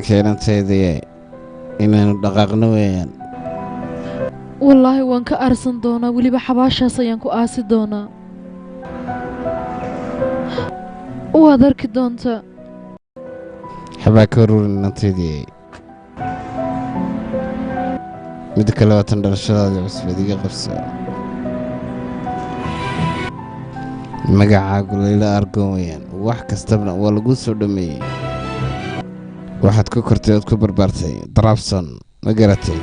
keenan taydii inaynu dhaqaaqno weeyaan. wallaahi waan ka aarsan doonaa weliba xabaashaas ayaan ku aasi doonaa waad arki doontaa xabaa ka waruurin inantaydii mid kale waa tan dhalashadaadii cusbeed iga qabsa magacaagu layla argoon weeyaan wax kastabna waa lagu soo dhameeyey waxaad ku kortay ood ku barbaartay Trabzon ma garatay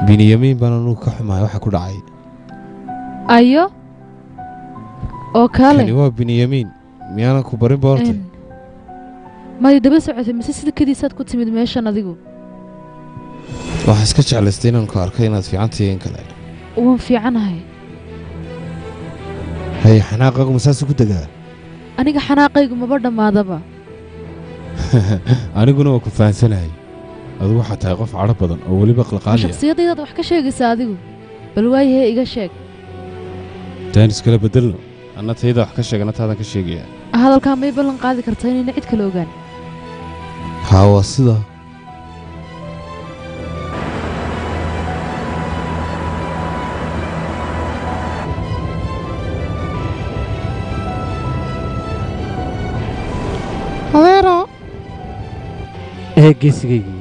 Benyamin baan anu ka xumahay waxa ku dhacay ayo oo kale kani waa Benyamin miyana ku barin boorta ma daba socotay mise sida kadiisaad ku timid meeshan adigu waxa iska jeclaystay inaan ku arkay inaad fiican tahay kale waan fiicanahay hay xanaaqagu masaas ku dagaa aniga xanaaqaygu maba dhamaadaba aniguna waa ku faansanahay adigu waxa tahay qof caro badan oo waliba qalqaaliya shakhsiyadayda wax ka sheegaysaa adigu bal waayay iga sheeg taan iskala bedelno anna tayda wax ka sheegana taadan ka sheegaya hadalka may ballan qaadi kartaa inay cid kale ogaan hawa sida adeero geesigaygi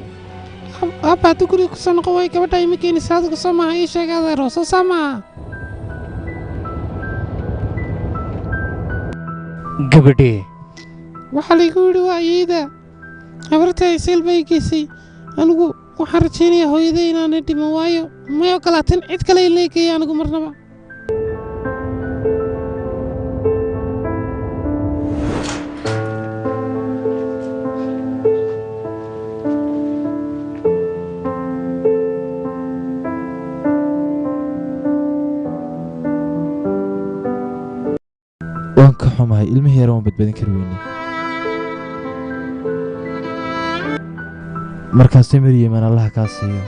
abbaad guriga ku soo noqon way gabadha ima keenaysa adigu soo maaha ii sheeg adeero soo saamaa gabadhee waxaa laygu yidhi waa iyada habartay seel bay geysay anigu waxaan rajaynayaa hooyaday inaanay dhiman waayo may ogolaatin cid kale in la geeya anigu marnaba waan ka xumahay ilmihii yar waan badbaadin kari weyne markaasay maryeman allaha kaa siiyo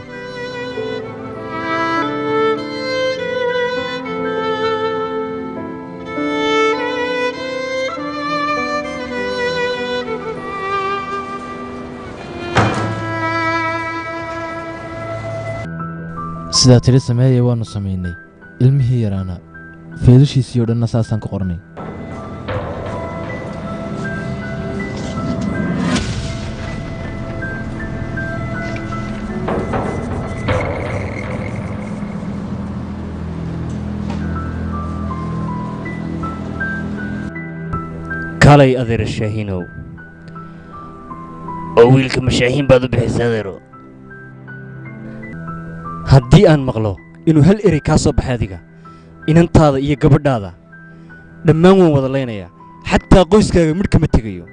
sidaa tiri sameeya waannu samaynay ilmihii yaraana feedashiisii oo dhanna saasaan ku qornay kalay adeer shaahiinow oo wiilka mashaahiin baad u bixisay adeero haddii aan maqlo inuu hal erey kaa soo baxay adiga inantaada iyo gabadhaada dhammaan waan wada laynayaa xataa qoyskaaga midh kama tegayo